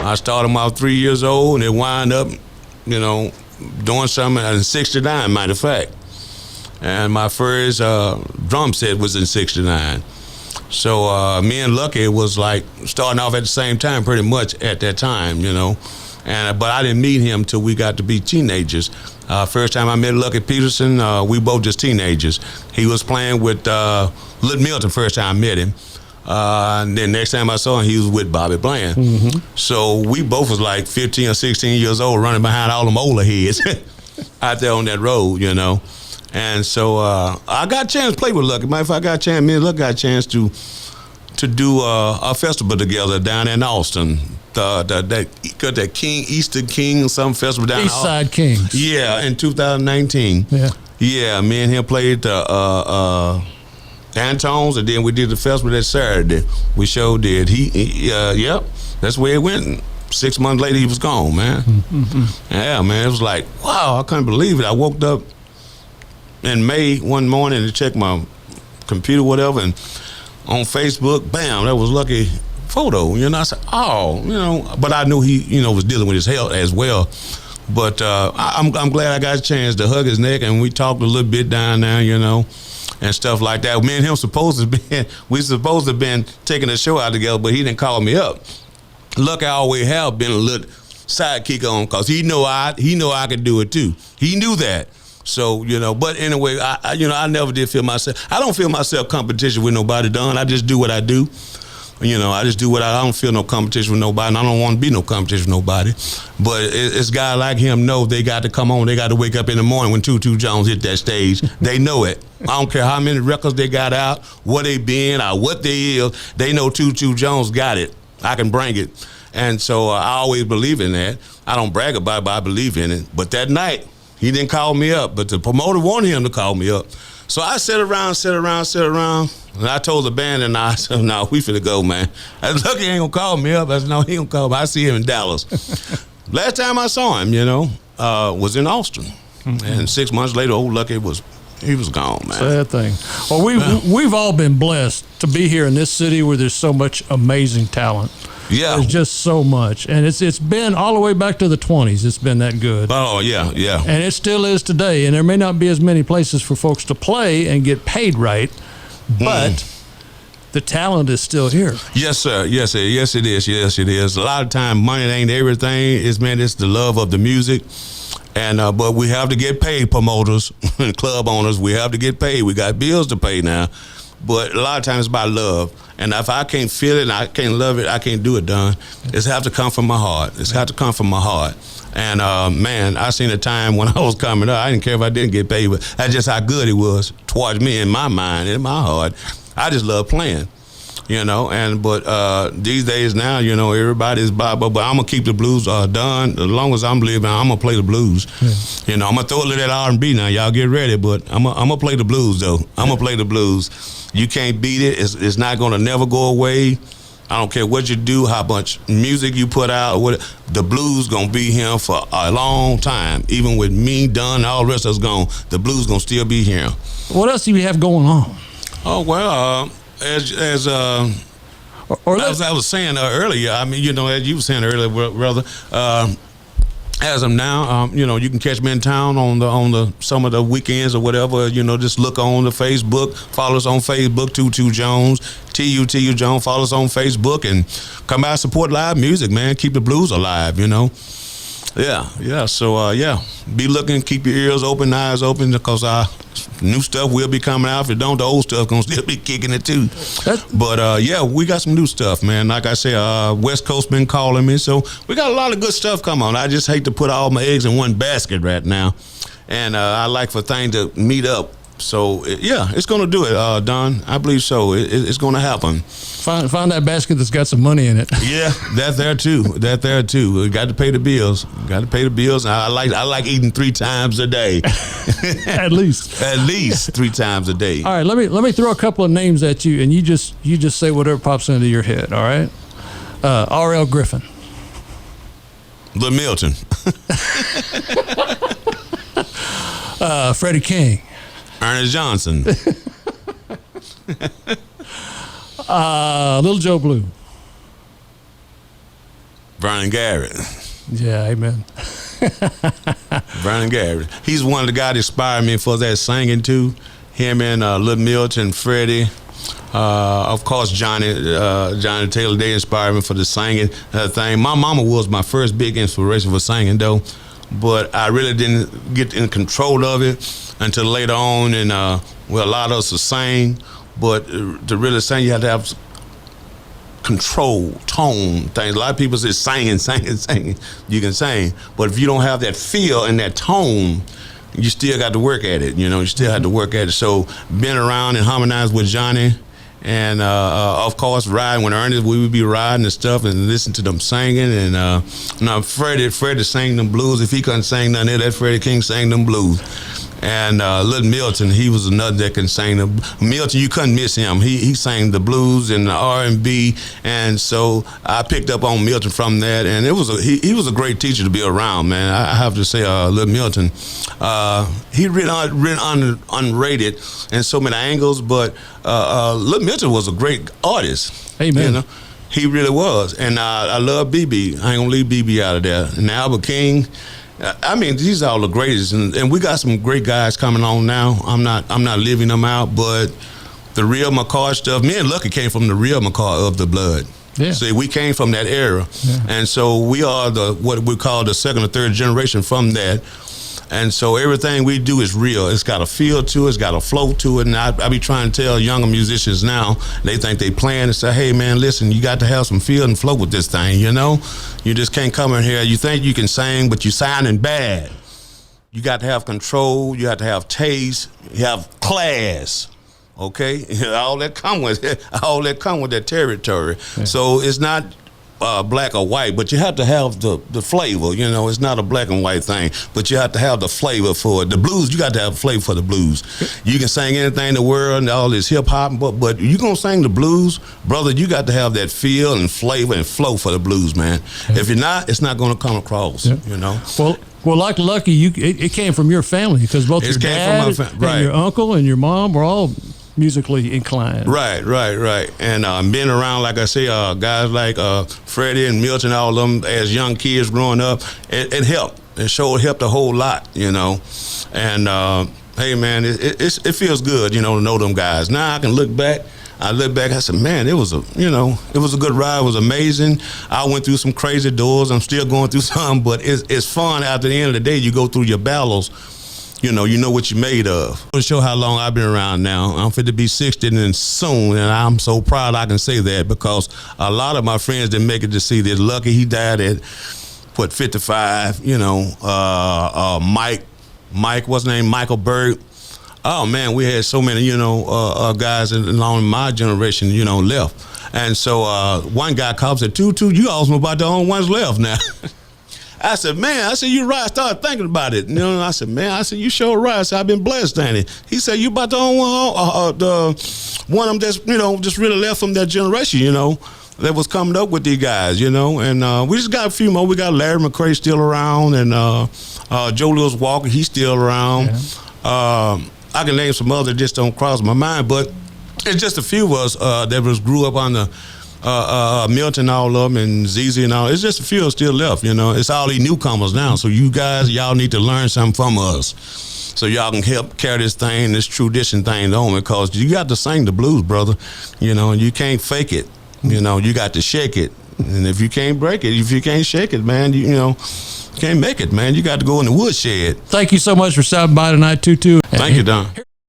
I started them out 3 years old, and they wind up, doing something in '69, matter of fact. And my first drum set was in '69. So me and Lucky was like starting off at the same time, pretty much at that time, but I didn't meet him till we got to be teenagers. First time I met Lucky Peterson, we both just teenagers. He was playing with Little Milton first time I met him. And then next time I saw him, he was with Bobby Bland. Mm-hmm. So we both was like 15 or 16 years old, running behind all them older heads out there on that road, And so I got a chance to play with Lucky. Matter of fact, me and Lucky got a chance to do a festival together down in Austin. That Easter King or some festival down East Side Kings. Yeah, in 2019. Yeah, me and him played the Antones, and then we did the festival that Saturday. We sure did. Yep, that's where it went. 6 months later, he was gone, man. Mm-hmm. Yeah, man, it was like, wow, I couldn't believe it. I woke up in May one morning to check my computer, whatever, and on Facebook, bam, that was Lucky photo. I said, oh, but I knew he, was dealing with his health as well. But I'm glad I got a chance to hug his neck, and we talked a little bit down there, and stuff like that. Me and him supposed to have been taking a show out together, but he didn't call me up. Lucky I always have been a little sidekick on, cause he know I could do it too. He knew that. So, but anyway, I never did feel myself. I don't feel myself competition with nobody, Don. I just do what I do. I just do what I don't feel no competition with nobody, and I don't want to be no competition with nobody. But it's guys like him know they got to come on. They got to wake up in the morning when Tutu Jones hit that stage. They know it. I don't care how many records they got out, where they been, or what they is. They know Tutu Jones got it. I can bring it. And so I always believe in that. I don't brag about it, but I believe in it. But that night, he didn't call me up, but the promoter wanted him to call me up. So I sat around, and I told the band, and I said, no, we finna go, man. I said, Lucky ain't gonna call me up. I said, no, he ain't gonna call me. I see him in Dallas. Last time I saw him, was in Austin. Mm-hmm. And 6 months later, old Lucky was gone, man. Sad thing. Well, we've all been blessed to be here in this city where there's so much amazing talent. Yeah. There's just so much. And it's been all the way back to the 20s. It's been that good. Oh, yeah. And it still is today. And there may not be as many places for folks to play and get paid right, but the talent is still here. Yes, sir. Yes, it is. Yes, it is. A lot of time, money ain't everything. It's the love of the music. And but we have to get paid, promoters and club owners. We have to get paid. We got bills to pay now. But a lot of times it's about love. And if I can't feel it and I can't love it, I can't do it, Don. It's have to come from my heart. It's got to come from my heart. And, man, I seen a time when I was coming up, I didn't care if I didn't get paid, but that's just how good it was towards me in my mind, in my heart. I just love playing, but these days now, everybody's but I'm going to keep the blues done. As long as I'm living, I'm going to play the blues. Yeah. I'm going to throw a little R&B now. Y'all get ready, but I'm going to play the blues, though. I'm going to play the blues. You can't beat it. It's not going to never go away. I don't care what you do, how much music you put out, or what. The blues going to be here for a long time. Even with me, Dunn, all the rest of us gone, the blues going to still be here. What else do you have going on? Oh, well, as I was saying earlier, I mean, as you were saying earlier, brother, as of now, you can catch me in town on the some of the weekends or whatever. Just look on the Facebook, follow us on Facebook, Tutu Jones, TUTU Jones. Follow us on Facebook and come out and support live music, man. Keep the blues alive, Yeah. So be looking, keep your ears open, eyes open, because new stuff will be coming out. If it don't, the old stuff gonna still be kicking it too. But we got some new stuff, man. Like I said, West Coast been calling me, so we got a lot of good stuff coming on. I just hate to put all my eggs in one basket right now, and I like for things to meet up. So it's gonna do it, Don. I believe so. It's gonna happen. Find that basket that's got some money in it. Yeah, that there too. We got to pay the bills. I like eating 3 times a day. At least 3 times a day. All right, let me throw a couple of names at you, and you just say whatever pops into your head. All right, R.L. Griffin, Little Milton, Freddie King, Ernest Johnson, Little Joe Blue, Vernon Garrett. Yeah, amen. Vernon Garrett. He's one of the guys that inspired me for that singing too. Him and Little Milton, Freddie. Of course, Johnny Taylor, they inspired me for the singing thing. My mama was my first big inspiration for singing, though, but I really didn't get in control of it until later on, and a lot of us to sing, but to really sing, you have to have control, tone, things. A lot of people say singing. You can sing, but if you don't have that feel and that tone, you still got to work at it. You still have to work at it. So being around and harmonize with Johnny, and of course riding when Ernest, we would be riding and stuff and listen to them singing. And now Freddie sang them blues. If he couldn't sing none of that, Freddie King sang them blues. And Little Milton, he was another that can sing. Milton, you couldn't miss him. He sang the blues and the R&B, and so I picked up on Milton from that. And it was he was a great teacher to be around, man. I have to say, Little Milton, he really unrated in so many angles, but Little Milton was a great artist. Amen. He really was, and I love BB. I ain't gonna leave BB out of there. And Albert King. I mean, these are all the greatest, and we got some great guys coming on now. I'm not leaving them out, but the real McCoy stuff. Me and Lucky came from the real McCoy of the blood. Yeah. See, we came from that era, yeah. And so we are what we call the second or third generation from that. And so everything we do is real. It's got a feel to it. It's got a flow to it. And I be trying to tell younger musicians now, they think they playing and say, hey, man, listen, you got to have some feel and flow with this thing, You just can't come in here. You think you can sing, but you're sounding bad. You got to have control. You have to have taste. You have class. Okay? All that come with that territory. Yeah. So it's not black or white, but you have to have the flavor. It's not a black and white thing, but you have to have the flavor for it. The blues, you got to have a flavor for the blues. You can sing anything in the world and all this hip hop, but you gonna sing the blues, brother, you got to have that feel and flavor and flow for the blues, man. Yeah. If you're not, it's not gonna come across. Yeah. Well, like Lucky, it came from your family, because both your dad and your uncle and your mom were all musically inclined. Right. And being around, like I say, guys like Freddie and Milton, all of them as young kids growing up, it helped. It sure helped a whole lot, And hey, man, it feels good, to know them guys. Now I can look back. I said, man, it was a good ride. It was amazing. I went through some crazy doors. I'm still going through some, but it's fun. After the end of the day, you go through your battles. You know what you're made of. To show how long I've been around now. I'm fit to be 60 and soon, and I'm so proud I can say that, because a lot of my friends didn't make it to see this. Lucky, he died at 55. Mike, what's his name? Michael Berg. Oh man, we had so many, guys along my generation, left. And so one guy called and said, Tutu, you also about the only ones left now. I said, you're right. I started thinking about it. I said, you sure right. I said, I've been blessed, ain't it? He said, you about the only one of them that's, just really left from that generation, that was coming up with these guys, And we just got a few more. We got Larry McCray still around, and Joe Lewis Walker, he's still around. Yeah. I can name some others that just don't cross my mind, but it's just a few of us that grew up on the Milton, all of them, and ZZ and all. It's just a few still left, It's all these newcomers now. So you guys, y'all need to learn something from us, so y'all can help carry this thing, this tradition thing on, because you got to sing the blues, brother, and you can't fake it. You got to shake it. And if you can't break it, if you can't shake it, man, you can't make it, man. You got to go in the woodshed. Thank you so much for stopping by tonight, Tutu. Thank you, Don.